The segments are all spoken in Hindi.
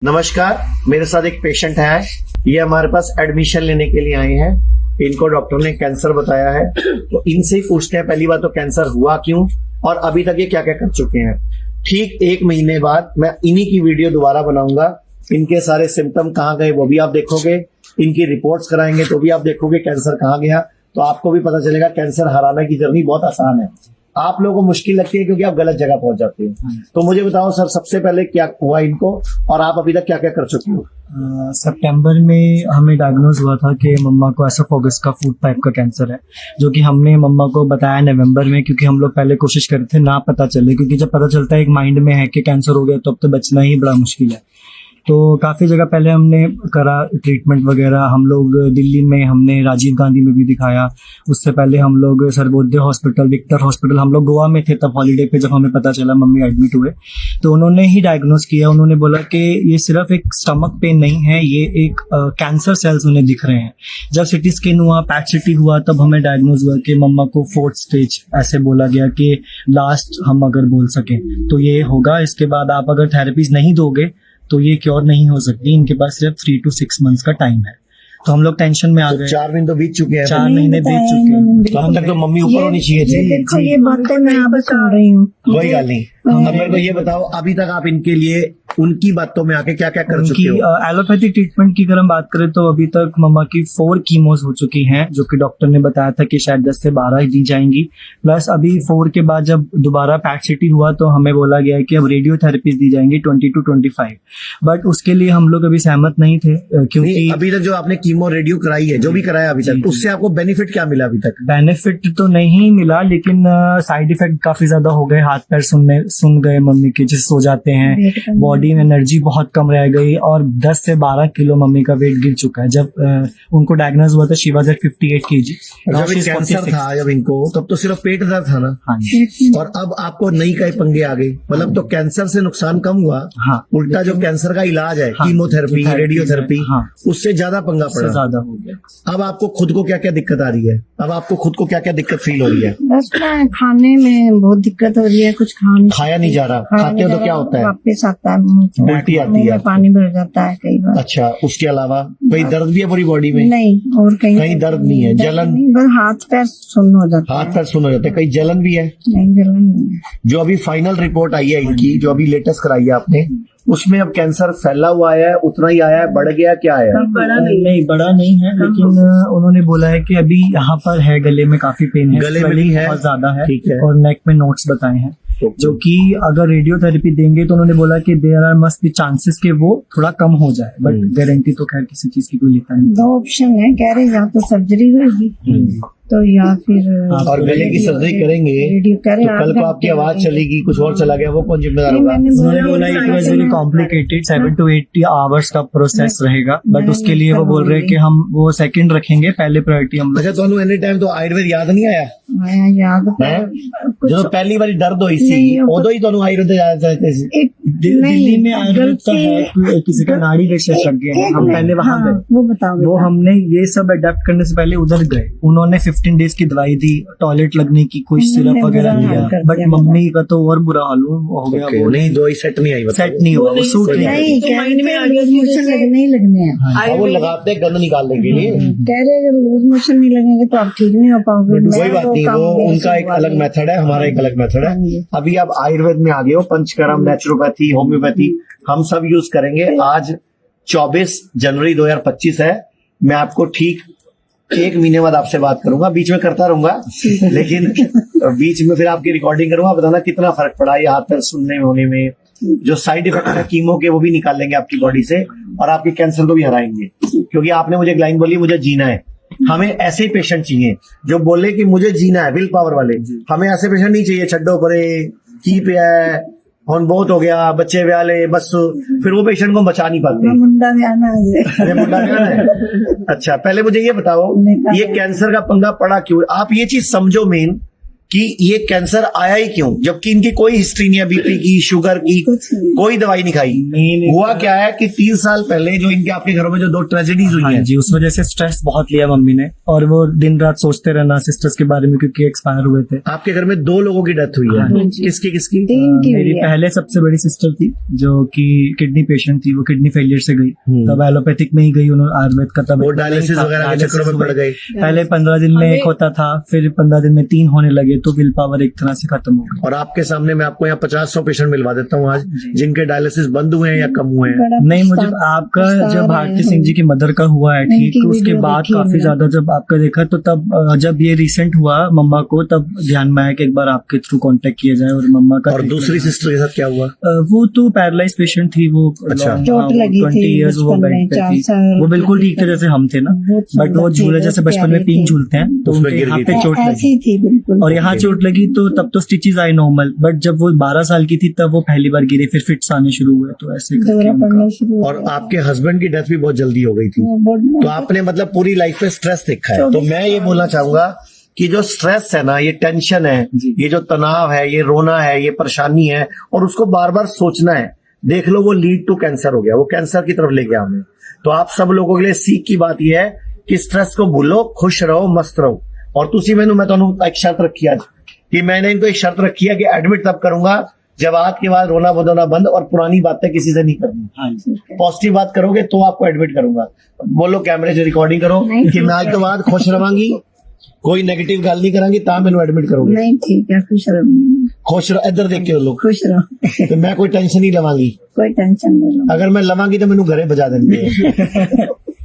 नमस्कार, मेरे साथ एक पेशेंट है। ये हमारे पास एडमिशन लेने के लिए आए हैं। इनको डॉक्टर ने कैंसर बताया है, तो इनसे ही पूछते हैं पहली बार तो कैंसर हुआ क्यों और अभी तक ये क्या क्या कर चुके हैं। ठीक 1 महीने बाद मैं इन्हीं की वीडियो दोबारा बनाऊंगा। इनके सारे सिम्टम कहाँ गए वो भी आप देखोगे, इनकी रिपोर्ट्स कराएंगे तो भी आप देखोगे कैंसर कहाँ गया। तो आपको भी पता चलेगा कैंसर हराने की जर्नी बहुत आसान है। आप लोगों को मुश्किल लगती है क्योंकि आप गलत जगह पहुंच जाते हो। तो मुझे बताओ सर, सबसे पहले क्या हुआ इनको और आप अभी तक क्या क्या कर चुके हो। सितंबर में हमें डायग्नोज हुआ था कि मम्मा को एसोफेगस का फूड पाइप का कैंसर है, जो कि हमने मम्मा को बताया नवंबर में, क्योंकि हम लोग पहले कोशिश करते थे ना पता चले, क्योंकि जब पता चलता है एक माइंड में है कि कैंसर हो गया तो अब तो बचना ही बड़ा मुश्किल है। तो काफ़ी जगह पहले हमने करा ट्रीटमेंट वगैरह। हम लोग दिल्ली में हमने राजीव गांधी में भी दिखाया, उससे पहले हम लोग सर्वोदय हॉस्पिटल, विक्टर हॉस्पिटल, हम लोग गोवा में थे तब हॉलीडे पे जब हमें पता चला मम्मी एडमिट हुए तो उन्होंने ही डायग्नोज किया। उन्होंने बोला कि ये सिर्फ एक स्टमक पेन नहीं है, ये एक कैंसर सेल्स उन्हें दिख रहे हैं। जब सिटी स्कैन हुआ, पैट सिटी हुआ, तब हमें डायग्नोज हुआ कि मम्मा को 4th स्टेज ऐसे बोला गया कि लास्ट हम अगर बोल सकें तो ये होगा। इसके बाद आप अगर थेरेपीज नहीं दोगे तो ये क्योर नहीं हो सकती। इनके पास सिर्फ 3 to 6 months का टाइम है। तो हम लोग टेंशन में आ गए। 4 महीने तो बीत चुके हैं। 4 महीने बीत चुके हैं। तो हम तक तो मम्मी ऊपर होनी चाहिए थी। देखो ये बातें मैं आप सुन रही हूँ। कोई गल नहीं। अब मेरे को ये बताओ, अभी तक आप इनके लिए उनकी बातों में आके क्या क्या कर चुके हो। एलोपैथिक ट्रीटमेंट की अगर हम बात करें तो अभी तक मम्मा की 4 कीमोज हो चुकी हैं, जो कि डॉक्टर ने बताया था कि शायद 10 से 12 ही दी जाएंगी। प्लस अभी 4 के बाद जब दोबारा पैट सिटी हुआ तो हमें बोला गया है कि अब रेडियोथेरेपीज दी जाएंगी 20 to 25। बट उसके लिए हम लोग अभी सहमत नहीं थे, क्योंकि अभी तक जो आपने कीमो रेडियो कराई है, जो भी कराया अभी तक, उससे आपको बेनिफिट क्या मिला अभी तक। बेनिफिट तो नहीं मिला, लेकिन साइड इफेक्ट काफी ज्यादा हो गए। हाथ पैर सुन गए मम्मी के, जिससे सो जाते हैं, बॉडी में एनर्जी बहुत कम रह गई और 10 से 12 किलो मम्मी का वेट गिर चुका है। जब उनको डायग्नोज हुआ था शी वाज एट 58 kg। जब कैंसर था जब इनको, तब तो सिर्फ पेट दर्द था ना। हाँ, और अब आपको नई कई पंगे आ गए। मतलब तो कैंसर से नुकसान कम हुआ, हाँ, उल्टा जो कैंसर का इलाज है, हाँ, कीमोथेरेपी, रेडियोथेरेपी, हाँ, उससे ज्यादा पंगा पड़ा। ज्यादा हो गया। अब आपको खुद को क्या क्या दिक्कत आ रही है। अब आपको खुद को क्या क्या दिक्कत फील हो रही है। बस मैं खाने में बहुत दिक्कत हो रही है, कुछ खाया नहीं जा रहा। खाते हो तो क्या होता है। वापस आता है मुंह में, उल्टी आती मुंह है। में पानी भर जाता है कई बार। अच्छा, उसके अलावा कोई दर्द भी है पूरी बॉडी में। नहीं, और कहीं दर्द नहीं है। जलन, बस हाथ पैर सुन्न हो जाता है। हाथ पैर सुन हो जाते हैं। कहीं जलन भी है। नहीं, जलन नहीं है। जो अभी फाइनल रिपोर्ट आई है इनकी, जो अभी लेटेस्ट कराई है आपने, उसमें अब कैंसर फैला हुआ है, उतना ही आया है, बढ़ गया, क्या आया। नहीं, बड़ा नहीं है, लेकिन उन्होंने बोला है कि अभी यहाँ पर है, गले में काफी पेन है, गले में भी है, बहुत ज्यादा है, ठीक है। और नेक में नोट्स बताए हैं, जो कि अगर रेडियोथेरेपी देंगे तो उन्होंने बोला कि there are must be chances कि वो थोड़ा कम हो जाए, बट गारंटी तो खैर किसी चीज की कोई लेता नहीं। 2 ऑप्शन है, कह रहे या तो सर्जरी होगी तो या फिर और गले की सर्जरी करेंगे रेडियो कह रहे तो कल को आपकी आवाज चलेगी, कुछ और चला गया, वो कौन जिम्मेदार होगा। उन्होंने बोला it was very complicated, 7 to 8 hours का प्रोसेस रहेगा, बट उसके लिए वो बोल रहे हैं कि हम वो सेकंड रखेंगे, पहले प्रायोरिटी हम। अच्छा, तो एनी टाइम तो आयुर्वेद याद नहीं आया। याद जो पहली बारी दर्द हुई सी उदो ही तो आयुर्वेद याद आते सी। दिल्ली में आयुर्वेद का है, किसी का नाड़ी विशेषज्ञ है, हम पहले वहां गए, वो बताओ। वो हमने ये सब अडेप्ट करने से पहले उधर गए, उन्होंने 15 डेज की दवाई दी, टॉयलेट लगने की कोई सिरप वगैरह दिया, बट मम्मी का तो और बुरा हाल हो गया। वो नहीं, दो ही सेट नहीं आई, सेट नहीं हुआ, वो सूट नहीं। लूज मोशन लगने ही लगने हैं। वो लगाते गंद निकालने के लिए। कह रहे अगर लूज मोशन नहीं लगेंगे तो आप ठीक नहीं हो पाओगे। कोई बात नहीं, वो उनका एक अलग मेथड है, हमारा एक अलग मेथड है। अभी आप आयुर्वेद में आ गए हो, पंचकर्म, नेचुरोपैथी, होम्योपैथी हम सब यूज करेंगे। आज 24 जनवरी 2025 है। मैं आपको ठीक 1 महीने बाद आपसे बात करूंगा, बीच में करता रहूंगा, लेकिन बीच में फिर आपकी रिकॉर्डिंग करूंगा, बताना कितना फर्क पड़ा ये हाथ पैर सुनने में, होने में। जो साइड इफेक्ट है कीमो के वो भी निकाल लेंगे आपकी बॉडी से, और आपके कैंसर को भी हराएंगे। क्योंकि आपने मुझे एक लाइन बोली, मुझे जीना है। हमें ऐसे पेशेंट चाहिए जो बोले कि मुझे जीना है, विल पावर वाले। हमें ऐसे पेशेंट नहीं चाहिए छड्डो परे की पे है, और बहुत हो गया, बच्चे ब्याह ले, बस फिर वो पेशेंट को बचा नहीं पाते। मुंडा भी आना अरे मुंडा भी आना है। अच्छा, पहले मुझे ये बताओ, ये कैंसर का पंगा पड़ा क्यों। आप ये चीज समझो मेन, कि ये कैंसर आया ही क्यों, जबकि इनकी कोई हिस्ट्री नहीं है बीपी की, शुगर की, कुछ नहीं। कोई दवाई नहीं खाई। हुआ क्या है कि 3 साल पहले जो इनके आपके घरों में जो 2 ट्रेजेडीज हुई हाँ हैं, जी, उस वजह से स्ट्रेस बहुत लिया मम्मी ने, और वो दिन रात सोचते रहना सिस्टर्स के बारे में, क्योंकि एक्सपायर हुए थे। आपके घर में 2 लोगों की डेथ हुई है। हाँ जी। किसकी किसकी? 3 की मेरी हुई है। पहले सबसे बड़ी सिस्टर थी जो कि किडनी पेशेंट थी, वो किडनी फेलियर से गई, तब एलोपैथिक में ही गई, उन्होंने आयुर्वेद का तब वो इतना नहीं डायलिसिस था, वगैरह के डायलिसिस चक्करों में पड़ हुए। गई। पहले 15 दिन में एक होता था, फिर 15 दिन में 3 होने लगे, तो विल पावर एक तरह से खत्म हो गई। और आपके सामने मैं आपको यहाँ 50-100 पेशेंट मिलवा देता हूँ आज, जी। जिनके डायलिसिस बंद हुए हैं या कम हुए हैं। बड़ा नहीं, मुझे पछता- आपका पछता जब रहे भारती हैं सिंह जी की मदर का हुआ है ठीक, उनकी तो उसके वीडियो बाद देखी है काफी मैंने। ज्यादा जब आपका देखा, तो तब जब ये रिसेंट हुआ मम्मा को, तब ध्यान में आया कि एक बार आपके थ्रू कांटेक्ट किया जाए और मम्मा का और treatment दूसरी हो। सिस्टर के साथ क्या हुआ? वो तो पैरालाइज पेशेंट थी, वो अच्छा। चोट लगी थी 20 years वो बचपन बेड में, पे 4 थी। साल वो बिल्कुल ठीक थे जैसे हम थे ना, बहुत बट वो सुंदर थी, झूले जैसे बहुत बचपन में प्यारी पीन थी। झूलते हैं, तो उसमें उनके गिर हाथ गई पे थी। चोट लगी, ऐसी थी बिल्कुल। और यहाँ चोट लगी तो तब तो स्टिचेस आई नॉर्मल, बट जब वो 12 साल की थी तब वो पहली बार गिरे, फिर फिट्स आने शुरू हुए, तो ऐसे करके दौरा उनका- पड़ना शुरू हो और गया। आपके हस्बैंड की डेथ भी बहुत जल्दी हो गई थी। वो बहुत- तो आपने मतलब पूरी लाइफ में स्ट्रेस देखा है। तो 24 मैं ये बोलना चाहूंगा कि जो स्ट्रेस है ना, ये टेंशन है, जी। ये जो तनाव है, ये रोना है, ये परेशानी है, और उसको बार बार सोचना है, देख लो वो लीड टू कैंसर हो गया, वो कैंसर की तरफ ले गया हमें। तो आप सब लोगों के लिए सीख की बात यह है कि स्ट्रेस को भूलो, खुश रहो, मस्त रहो। और तुसी मैंने मैं तो एक शर्त रखी आज कि मैंने इनको एक शर्त रखी है कि एडमिट तब करूंगा जब आज के बाद रोना बदोना बंद और पुरानी बातें किसी से नहीं करनी। हाँ जी। पॉजिटिव बात करोगे तो आपको एडमिट करूंगा। बोलो कैमरे से रिकॉर्डिंग करो नहीं, कि मैं आज तो बाद खुश रवांगी, कोई नेगेटिव गल नहीं करांगी, ता मैंने एडमिट करोगे। नहीं ठीक है, खुश रहो, खुश रहो, इधर देख के लोग, खुश रहो, तो मैं कोई टेंशन नहीं लवांगी। कोई टेंशन नहीं लो। अगर मैं लवांगी तो मैंने घरे बजा देंगे।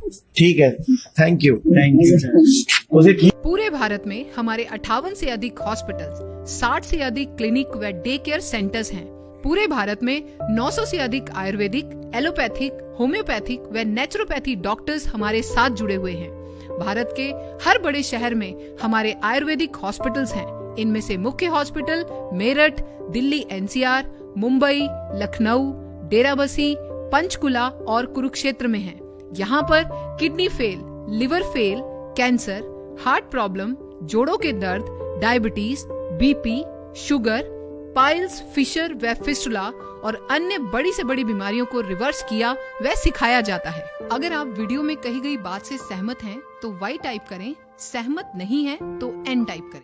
ठीक है, thank you. Thank you sir. उसे ठीक पूरे भारत में हमारे 58 से अधिक हॉस्पिटल्स, 60 से अधिक क्लिनिक व डे केयर सेंटर्स हैं। पूरे भारत में 900 से अधिक आयुर्वेदिक, एलोपैथिक, होम्योपैथिक व नेचुरोपैथी डॉक्टर्स हमारे साथ जुड़े हुए हैं। भारत के हर बड़े शहर में हमारे आयुर्वेदिक हॉस्पिटल्स हैं। इनमें से मुख्य हॉस्पिटल मेरठ, दिल्ली NCR, मुंबई, लखनऊ, डेराबसी, पंचकुला और कुरुक्षेत्र में हैं। यहाँ पर kidney fail, liver fail, cancer, heart problem, जोड़ों के दर्द, diabetes, BP, sugar, piles, fissure व फिस्टुला और अन्य बड़ी से बड़ी बीमारियों को रिवर्स किया व सिखाया जाता है। अगर आप वीडियो में कही गई बात से सहमत हैं तो Y टाइप करें, सहमत नहीं हैं तो N टाइप करें।